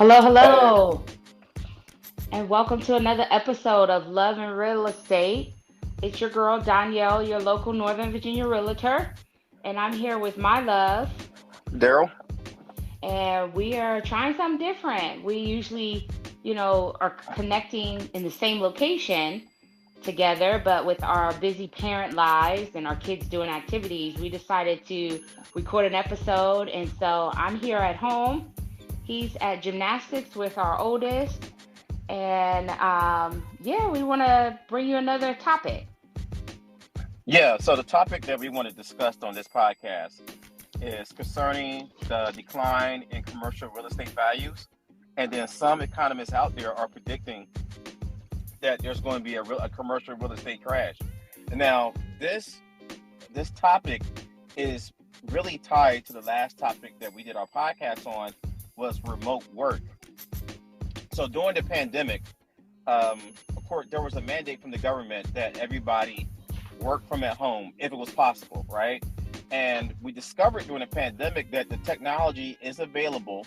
Hello, Hey, hello, and welcome to another episode of Love and Real Estate. It's your girl Donyell, your local Northern Virginia realtor, and I'm here with my love, Daryl. and we are trying something different. We usually, are connecting in the same location together, but with our busy parent lives and our kids doing activities, we decided to record an episode. And so I'm here at home. He's at gymnastics with our oldest. And yeah, we want to bring you another topic. Yeah, so the topic that we want to discuss on this podcast is concerning the decline in commercial real estate values. And then some economists out there are predicting that there's going to be a commercial real estate crash. And now, this topic is really tied to the last topic that we did our podcast on was remote work. So during the pandemic, of course, there was a mandate from the government that everybody work from at home if it was possible, right? And we discovered during the pandemic that the technology is available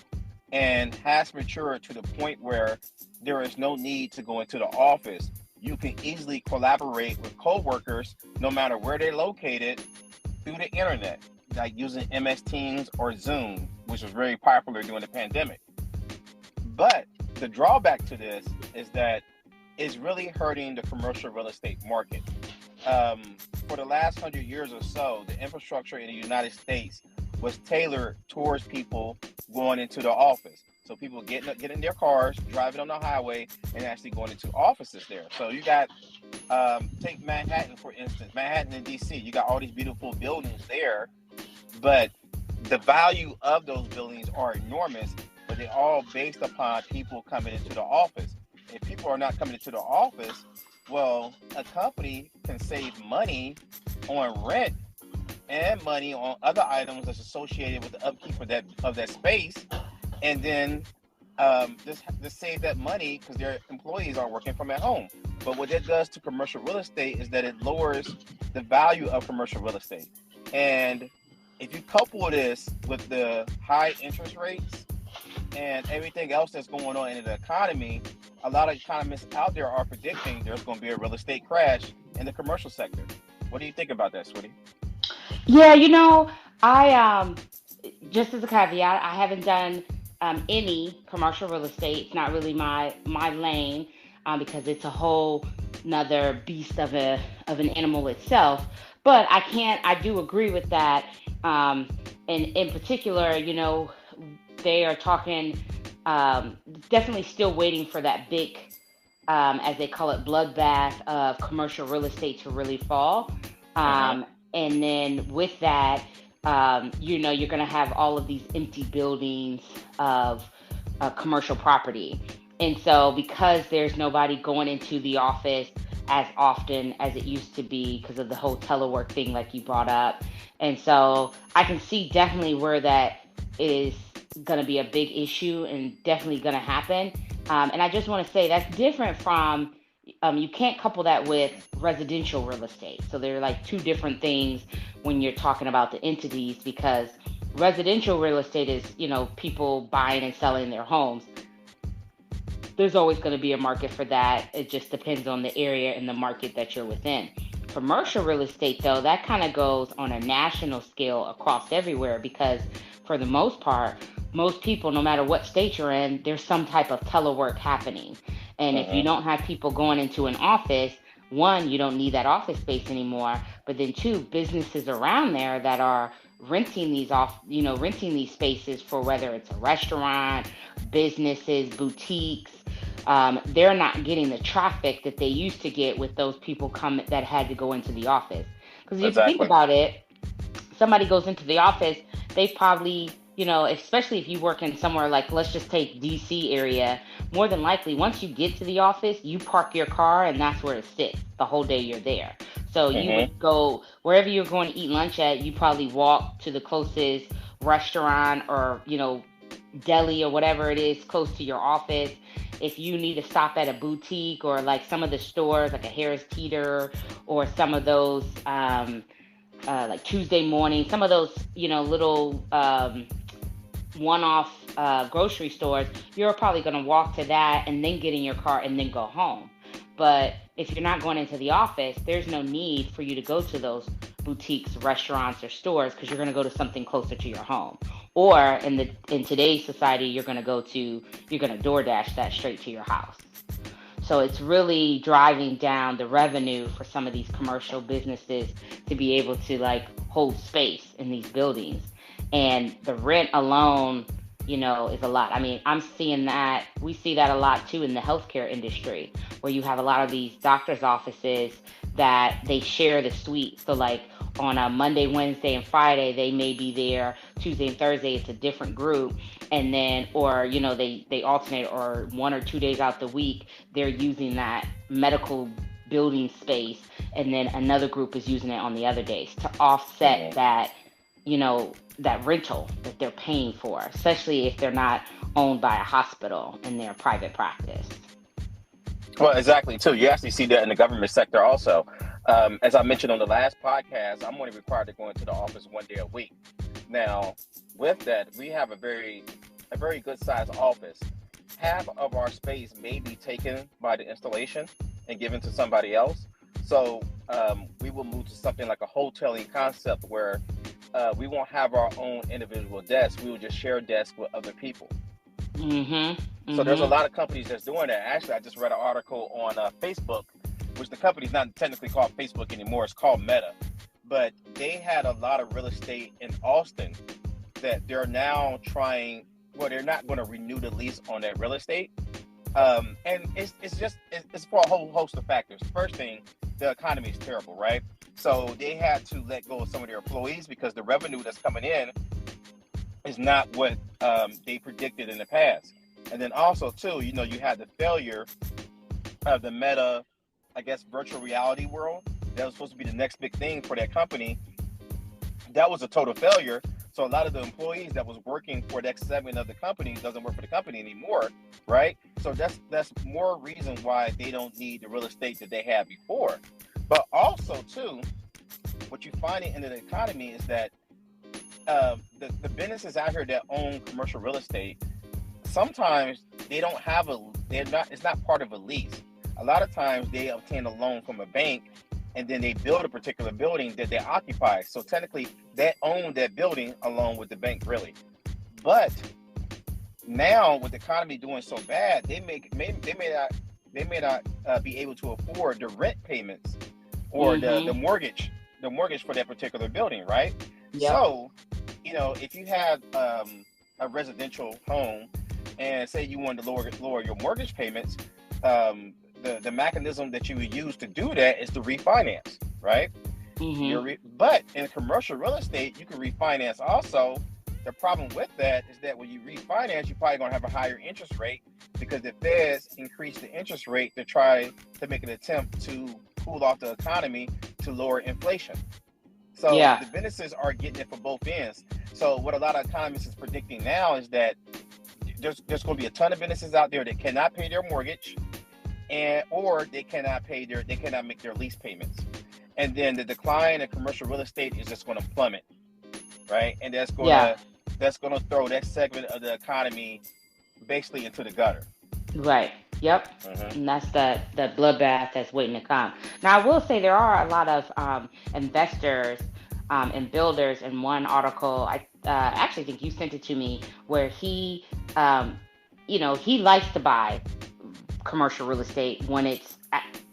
and has matured to the point where there is no need to go into the office. You can easily collaborate with coworkers no matter where they're located through the internet, like using MS Teams or Zoom, which was very popular during the pandemic. But the drawback to this is that it's really hurting the commercial real estate market. Um, for the last 100 years or so, the infrastructure in the United States was tailored towards people going into the office. So people get in their cars, driving on the highway, and actually going into offices there. So you got, take Manhattan for instance, Manhattan and DC. You got all these beautiful buildings there, but the value of those buildings are enormous. But they're all based upon people coming into the office. If people are not coming into the office, well, a company can save money on rent and money on other items that's associated with the upkeep of that space, and then just save that money because their employees are working from at home. But what that does to commercial real estate is that it lowers the value of commercial real estate. And if you couple this with the high interest rates and everything else that's going on in the economy, a lot of economists out there are predicting there's going to be a real estate crash in the commercial sector. What do you think about that, Sweetie? Yeah, I just as a caveat, I haven't done any commercial real estate. It's not really my lane because it's a whole another beast of an animal itself. But I do agree with that. And in particular, they are talking definitely still waiting for that big, as they call it, bloodbath of commercial real estate to really fall. Mm-hmm. And then with that, you're going to have all of these empty buildings of commercial property. And so, because there's nobody going into the office as often as it used to be because of the whole telework thing, like you brought up. And so, I can see definitely where that is going to be a big issue and definitely going to happen. And I just want to say that's different from you can't couple that with residential real estate. So they're like two different things when you're talking about the entities because residential real estate is, people buying and selling their homes. There's always going to be a market for that. It just depends on the area and the market that you're within. Commercial real estate, though, that kind of goes on a national scale across everywhere because, for the most part, most people, no matter what state you're in, there's some type of telework happening. And if you Mm-hmm. don't have people going into an office, one, you don't need that office space anymore. But then two, businesses around there that are renting these spaces for whether it's a restaurant, businesses, boutiques, they're not getting the traffic that they used to get with those people come that had to go into the office. Because if you think Exactly. about it, somebody goes into the office, they probably, especially if you work in somewhere like, let's just take DC area, more than likely, once you get to the office, you park your car and that's where it sits the whole day you're there. So you Mm-hmm. would go wherever you're going to eat lunch at, you probably walk to the closest restaurant or, deli or whatever it is close to your office. If you need to stop at a boutique or like some of the stores, like a Harris Teeter or some of those, like Tuesday morning, some of those, little one-off grocery stores, you're probably going to walk to that and then get in your car and then go home. But if you're not going into the office, there's no need for you to go to those boutiques, restaurants, or stores because you're going to go to something closer to your home. Or in today's society, you're going to DoorDash that straight to your house. So it's really driving down the revenue for some of these commercial businesses to be able to like hold space in these buildings. And the rent alone, is a lot. I mean, I'm seeing that, we see that a lot too in the healthcare industry, where you have a lot of these doctor's offices that they share the suite. So like on a Monday, Wednesday, and Friday, they may be there. Tuesday and Thursday, it's a different group. And then, or, they alternate, or 1 or 2 days out the week, they're using that medical building space. And then another group is using it on the other days to offset Mhm. that rental that they're paying for, especially if they're not owned by a hospital and they're private practice. Well, exactly, too. You actually see that in the government sector also. As I mentioned on the last podcast, I'm only required to go into the office 1 day a week. Now, with that, we have a very good sized office. Half of our space may be taken by the installation and given to somebody else. So we will move to something like a hoteling concept where we won't have our own individual desks. We will just share desks with other people. Mhm. So there's a Mhm. lot of companies that's doing that. Actually, I just read an article on Facebook, which the company's not technically called Facebook anymore. It's called Meta. But they had a lot of real estate in Austin that they're now trying. Well, they're not going to renew the lease on that real estate, and it's for a whole host of factors. First thing, the economy is terrible, right? So they had to let go of some of their employees because the revenue that's coming in is not what they predicted in the past. And then also too, you had the failure of the Meta, I guess, virtual reality world. That was supposed to be the next big thing for that company. That was a total failure. So a lot of the employees that was working for the next segment of the company doesn't work for the company anymore, right? So that's more reason why they don't need the real estate that they had before. But also too, what you find in the economy is that the businesses out here that own commercial real estate, sometimes they don't have they're not, it's not part of a lease. A lot of times they obtain a loan from a bank and then they build a particular building that they occupy. So technically they own that building along with the bank, really. But now with the economy doing so bad, they may not be able to afford the rent payments or the Mhm. mortgage, for that particular building, right? Yep. So, if you have a residential home and say you wanted to lower your mortgage payments, the mechanism that you would use to do that is to refinance, right? Mhm. But in commercial real estate, you can refinance also. The problem with that is that when you refinance, you're probably going to have a higher interest rate because the Feds increase the interest rate to try to make an attempt to cool off the economy to lower inflation. So Yeah. the businesses are getting it from both ends. So what a lot of economists is predicting now is that there's going to be a ton of businesses out there that cannot pay their mortgage, and or they cannot make their lease payments, and then the decline in commercial real estate is just going to plummet, right? And Yeah. that's going to throw that segment of the economy basically into the gutter. Right. Yep. Hmm. And that's the bloodbath that's waiting to come. Now, I will say there are a lot of investors and builders. In one article, I actually think you sent it to me, where um, he likes to buy commercial real estate when it's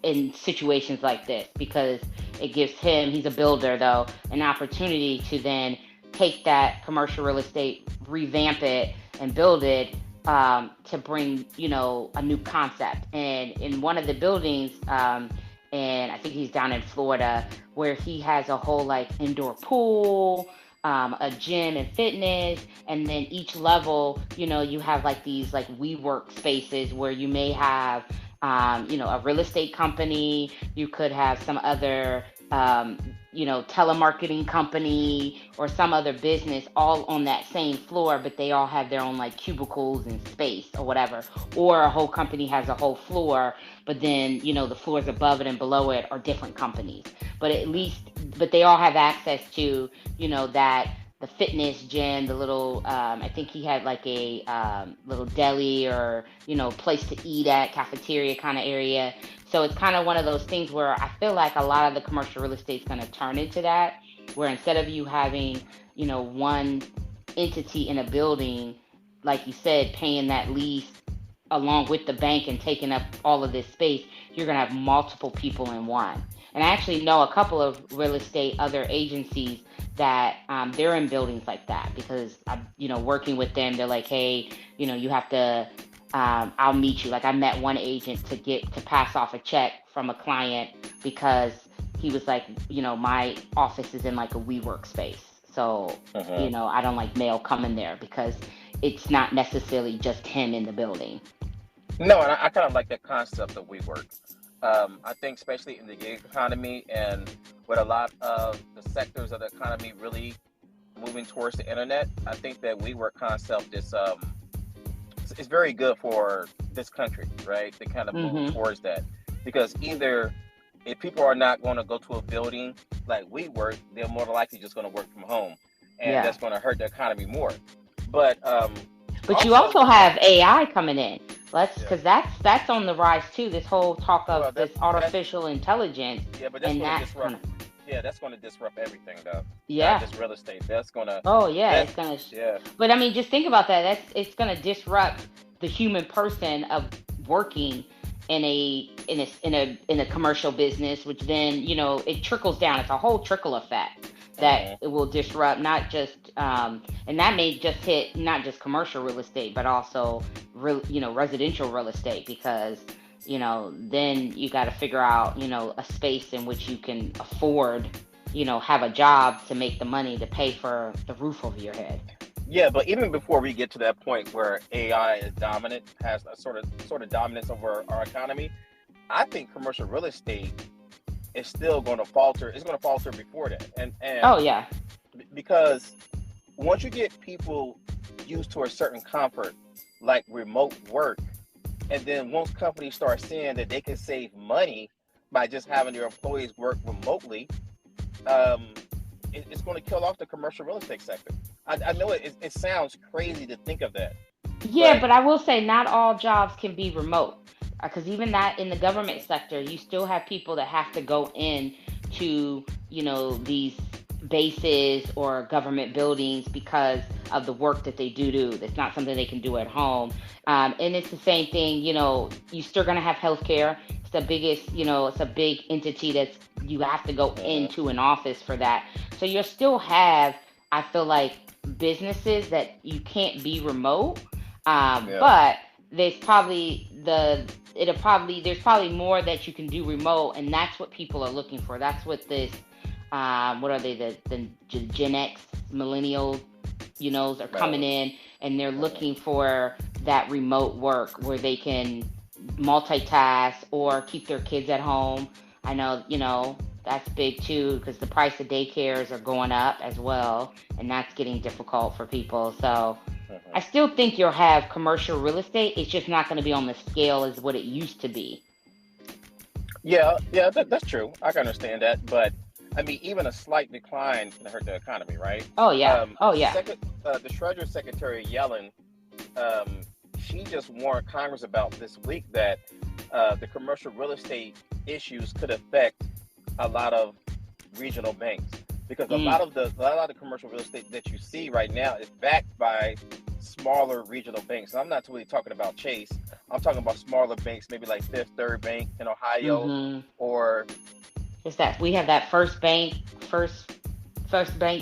in situations like this, because it gives him, he's a builder though, an opportunity to then take that commercial real estate, revamp it, and build it, to bring a new concept. And in one of the buildings, and I think he's down in Florida, where he has a whole like indoor pool, a gym and fitness, and then each level, you have like these like WeWork spaces where you may have, a real estate company, you could have some other, telemarketing company or some other business all on that same floor, but they all have their own like cubicles and space or whatever. Or a whole company has a whole floor, but then, the floors above it and below it are different companies. But at least, but they all have access to, that. the fitness gym, the little I think he had like a little deli or place to eat at, cafeteria kind of area. So it's kind of one of those things where I feel like a lot of the commercial real estate is going to turn into that, where instead of you having one entity in a building, like you said, paying that lease along with the bank and taking up all of this space, you're going to have multiple people in one. And I actually know a couple of real estate other agencies that they're in buildings like that because I'm, working with them. They're like, hey, you have to, I'll meet you. Like I met one agent to pass off a check from a client because he was like, my office is in like a WeWork space. So, I don't like mail coming there because it's not necessarily just him in the building. No, and I kind of like that concept of WeWork. I think especially in the gig economy and with a lot of the sectors of the economy really moving towards the internet, I think that WeWork concept is it's very good for this country, right? To kind of move Mm-hmm. towards that, because either if people are not going to go to a building like WeWork, they're more than likely just going to work from home, and Yeah. that's going to hurt the economy more. But But you also, also have AI coming in. Let's yeah, because that's on the rise too. This whole talk of well, this that's artificial intelligence, yeah, but that's and going to that's disrupt. kind of Yeah, that's going to disrupt everything, though. Not yeah. just real estate. That's going to Oh yeah, that. it's gonna. Yeah. But I mean, just think about that. It's gonna disrupt the human person of working in a commercial business, which then it trickles down. It's a whole trickle effect that Hmm. it will disrupt not just and that may just hit not just commercial real estate, but also residential real estate because then you got to figure out a space in which you can afford have a job to make the money to pay for the roof over your head. Yeah, but even before we get to that point where AI is dominant, has a sort of dominance over our economy, I think commercial real estate is still going to falter. It's going to falter before that, and Oh yeah. because once you get people used to a certain comfort, like remote work, and then once companies start seeing that they can save money by just having their employees work remotely, um, it's going to kill off the commercial real estate sector. I know it sounds crazy to think of that, Yeah, but but I will say not all jobs can be remote. Because even that in the government sector, you still have people that have to go in to, these bases or government buildings because of the work that they do. It's not something they can do at home. And it's the same thing, you're still going to have healthcare. It's the biggest, it's a big entity that's you have to go uh, into an office for that. So you'll still have, I feel like, businesses that you can't be remote. yeah, But there's probably more that you can do remote, and that's what people are looking for. That's what this what are they, the Gen X millennials are coming uh, in, and they're uh, looking for that remote work where they can multitask or keep their kids at home. I know that's big too because the price of daycares are going up as well, and that's getting difficult for people. So I uh. still think you'll have commercial real estate. It's just not going to be on the scale as what it used to be. Yeah, yeah, that's true. I can understand that, but I mean, even a slight decline can hurt the economy, right? Oh yeah. Oh yeah. The Treasury Secretary Yellen, um, she just warned Congress about this week that the commercial real estate issues could affect a lot of regional banks because Mm. a lot of the commercial real estate that you see right now is backed by smaller regional banks. And I'm not really talking about Chase. I'm talking about smaller banks, maybe like Fifth Third Bank in Ohio, Mhm. or It's that we have that first bank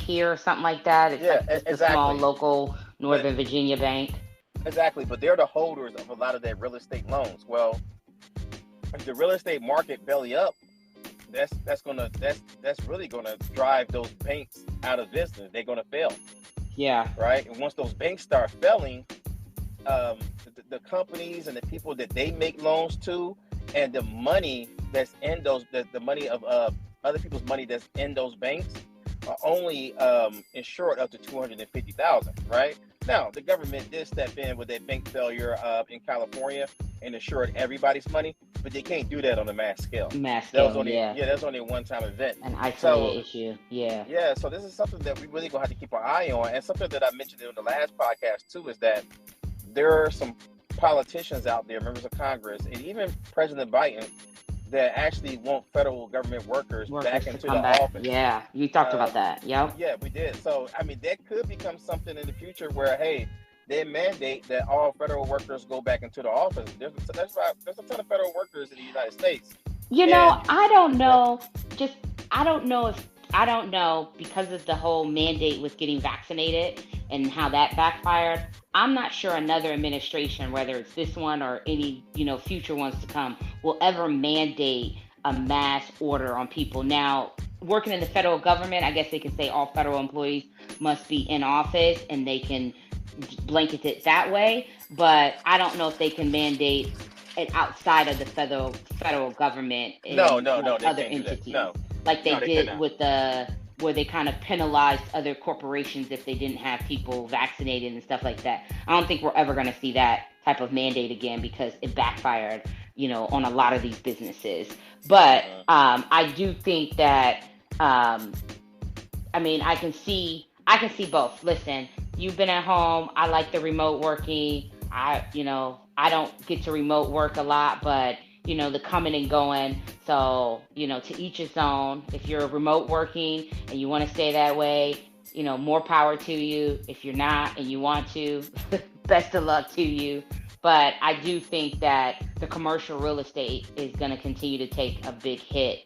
here or something like that. It's yeah, like just a small exactly. local But Northern Virginia bank. exactly, but they're the holders of a lot of their real estate loans. Well, if the real estate market belly up, that's really gonna drive those banks out of business. They're gonna fail, Yeah. right? And once those banks start failing, the companies and the people that they make loans to, and the money that's in those, the money of other people's money that's in those banks, are only insured up to 250,000, right? Now, the government did step in with that bank failure in California and assured everybody's money, but they can't do that on a mass scale. Mass That was scale, only yeah. that's only a one-time event. An isolated So issue, yeah. yeah, so this is something that we really gonna have to keep our eye on, and something that I mentioned in the last podcast too is that there are some politicians out there, members of Congress, and even President Biden, that actually want federal government workers Workers back to into the come back. office. Yeah, you talked about Um, that. Yep. yeah, we did. So, I mean, that could become something in the future where, hey, they mandate that all federal workers go back into the office. There's a ton of federal workers in the United States. You know, And I don't uh, know. Just I don't know because of the whole mandate with getting vaccinated and how that backfired. I'm not sure another administration, whether it's this one or any, future ones to come, will ever mandate a mass order on people. Now, working in the federal government, I guess they can say all federal employees must be in office and they can blanket it that way. But I don't know if they can mandate it outside of the federal government no, in no, like no, they other can't do that. entities, No, like they no, they could did not. with the where they kind of penalized other corporations if they didn't have people vaccinated and stuff like that. I don't think we're ever going to see that type of mandate again because it backfired, on a lot of these businesses. But Uh-huh. I do think that um, I mean, I can see both. Listen, you've been at home. I like the remote working. I don't get to remote work a lot, but the coming and going. So, to each his own. If you're remote working and you want to stay that way, more power to you. If you're not and you want to, best of luck to you. But I do think that the commercial real estate is going to continue to take a big hit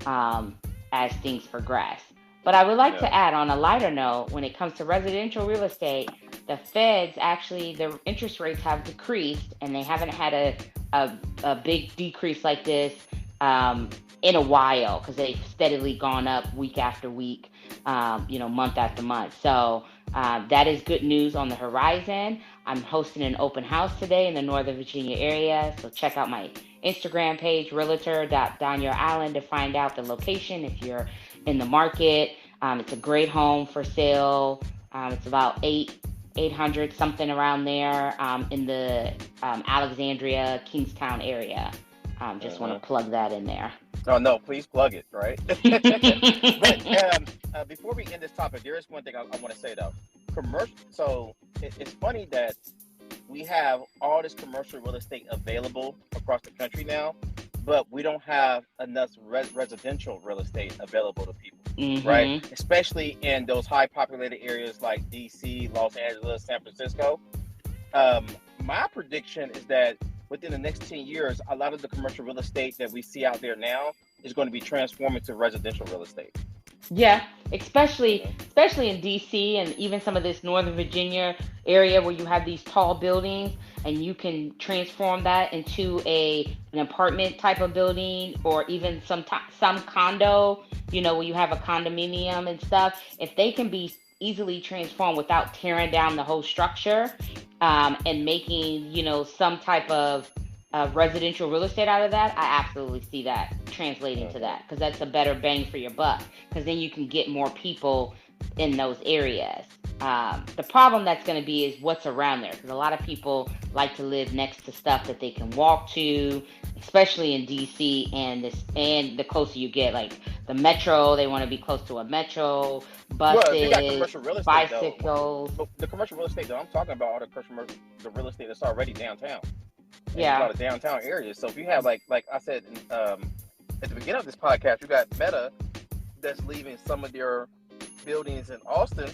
um, as things progress. But I would like Yeah. to add on a lighter note, when it comes to residential real estate, the feds actually, the interest rates have decreased and they haven't had a big decrease like this um, in a while because they've steadily gone up week after week, month after month. So that is good news on the horizon. I'm hosting an open house today in the Northern Virginia area. So check out my Instagram page, realtor.donyell.allen, to find out the location if you're in the market. It's a great home for sale. It's about 800 something around there in the Alexandria, Kingstown area. Just want Uh-huh. to plug that in there. Oh no, please plug it, right? But before we end this topic, there is one thing I want to say though. Commercial. So it's funny that we have all this commercial real estate available across the country now, but we don't have enough residential real estate available to people, right? hmm Especially in those high populated areas like DC, Los Angeles, San Francisco. Um, my prediction is that within the next 10 years, a lot of the commercial real estate that we see out there now is going to be transformed into residential real estate. Yeah, especially Uh-huh. especially in DC and even some of this Northern Virginia area where you have these tall buildings and you can transform that into an apartment type of building or even some condo, where you have a condominium and stuff. If they can be easily transformed without tearing down the whole structure and making, some type of residential real estate out of that, I absolutely see that translating to Uh-huh. that because that's a better bang for your buck because then you can get more people in those areas. The problem that's going to be is what's around there because a lot of people like to live next to stuff that they can walk to, especially in DC and the closer you get, like the metro, they want to be close to a metro, Well, if you got buses, commercial real estate though, bicycles. but the commercial real estate that I'm talking about are the real estate that's already downtown, and there's a Yeah, lot of downtown areas. So if you have like I said at the beginning of this podcast, you got Meta that's leaving some of their buildings in Austin.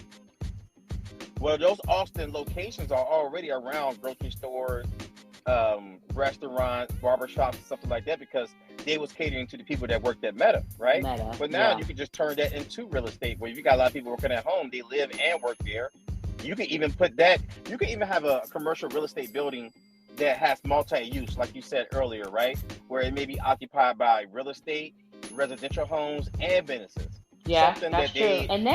Well, those Austin locations are already around grocery stores, restaurants, barbershops, something like that, because they was catering to the people that worked at Meta, right? meta. But now Yeah. you can just turn that into real estate, where you got a lot of people working at home, they live and work there. You can even put that. You can even have a commercial real estate building that has multi-use, like you said earlier, right? Where it may be occupied by real estate, residential homes, and businesses. Yeah, Something that's true.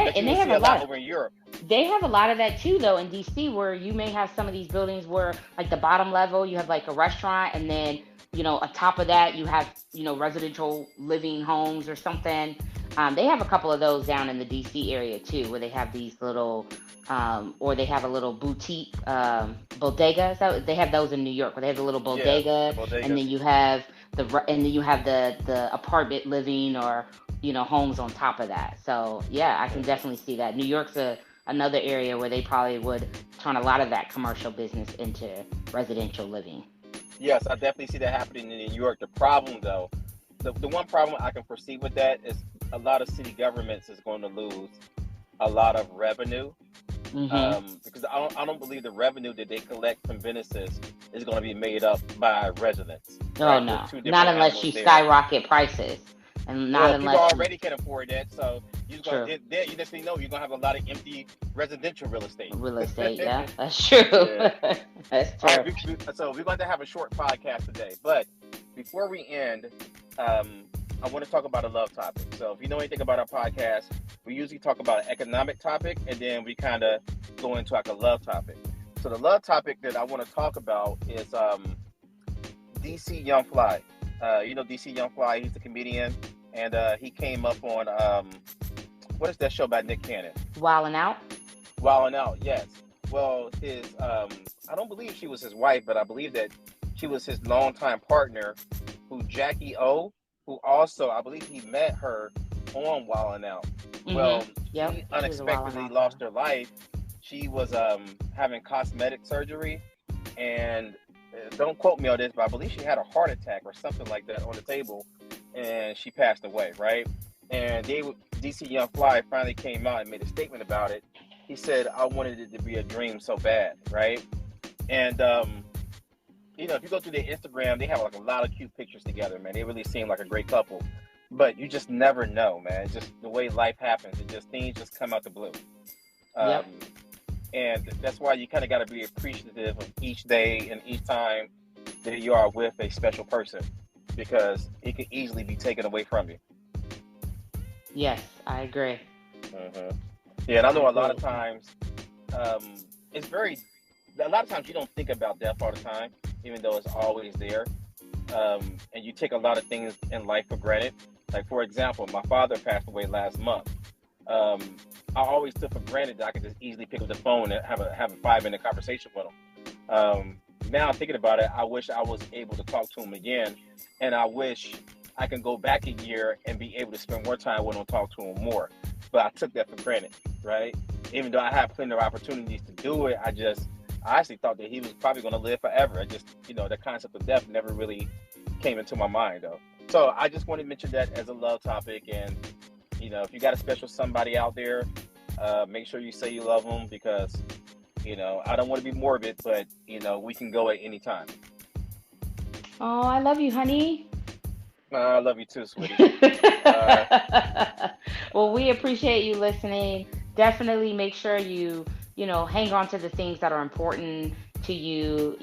that you And they will have see a a lot lot. over in Europe. They have a lot of that too, though, in DC, where you may have some of these buildings where, like the bottom level, you have like a restaurant, and then on top of that, you have residential living homes or something. They have a couple of those down in the DC area too, where they have these little, or they have a little boutique bodega. So they have those in New York, where they have a little Yeah, the bodega, and then bodegas. you have the apartment living or homes on top of that. So yeah, I can Hmm. definitely see that. New York's another area where they probably would turn a lot of that commercial business into residential living. Yes, I definitely see that happening in New York. The problem, though, the one problem I can foresee with that is a lot of city governments is going to lose a lot of revenue, Hmm. because I don't believe the revenue that they collect from businesses is going to be made up by residents, Oh right? There's no, two not different unless animals you there. skyrocket prices, and not Well, people unless you. already can afford that, so you're going True. to there. You just know you're going to have a lot of empty residential real estate. Real estate, yeah, that's true. Yeah. That's All right, true. so we're going to have a short podcast today, but before we end, um, I want to talk about a love topic. So if you know anything about our podcast, we usually talk about an economic topic, and then we kind of go into like a love topic. So the love topic that I want to talk about is DC Young Fly. DC Young Fly, he's a comedian, and he came up on what is that show by Nick Cannon? Wilding out. Wilding Out, yes. Well, his I don't believe she was his wife, but I believe that she was his longtime partner, who Jacky O, who also I believe he met her on Wilding Out. Well, Yep. she She was a wilding unexpectedly out lost girl. her life. She was having cosmetic surgery, and don't quote me on this, but I believe she had a heart attack or something like that on the table, and she passed away, right? And DC Young Fly finally came out and made a statement about it. He said, "I wanted it to be a dream so bad," right? And if you go through their Instagram, they have like a lot of cute pictures together, man. They really seem like a great couple. But you just never know, man. Just the way life happens, things just come out the blue. Yep. Um, and that's why you kind of got to be appreciative of each day and each time that you are with a special person, because it could easily be taken away from you. Yes, I agree. Hmm. Yeah, and I I know a lot agree. of times, um, it's very, a lot of times you don't think about death all the time, even though it's always there. And you take a lot of things in life for granted. Like, for example, my father passed away last month. Um, I always took for granted that I could just easily pick up the phone and have a 5 minute conversation with him. Now thinking about it, I wish I was able to talk to him again, and I wish I can go back a year and be able to spend more time with him, talk to him more. But I took that for granted, right? Even though I had plenty of opportunities to do it, I actually thought that he was probably going to live forever. I just, the concept of death never really came into my mind, though. So I just want to mention that as a love topic. And, if you got a special somebody out there, make sure you say you love them, because, I don't want to be morbid, but, we can go at any time. Oh, I love you, honey. I love you too, sweetie. Uh, Well, we appreciate you listening. Definitely make sure you hang on to the things that are important to you.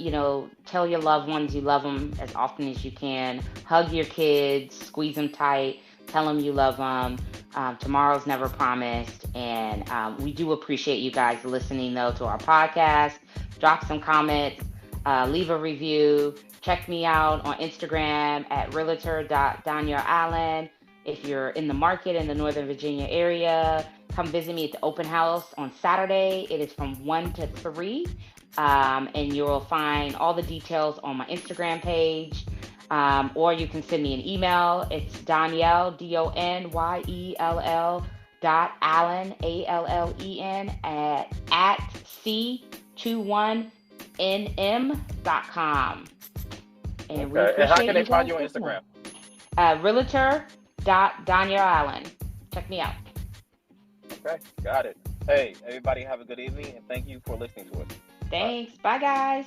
Tell your loved ones you love them as often as you can. Hug your kids, squeeze them tight, tell them you love them. Tomorrow's never promised. And we do appreciate you guys listening, though, to our podcast. Drop some comments, leave a review. Check me out on Instagram at realtor.donyell.allen. If you're in the market in the Northern Virginia area, come visit me at the open house on Saturday. It is from 1 to 3. And you'll find all the details on my Instagram page. Or you can send me an email. It's Donyell, Donyell .allen, ALLEN, at c21nm.com. And we okay. And how appreciate can they you find guys you on listening. Instagram? Realtor.donyell.allen. Check me out. Okay, got it. Hey, everybody, have a good evening, and thank you for listening to us. Bye. Thanks. Bye, guys.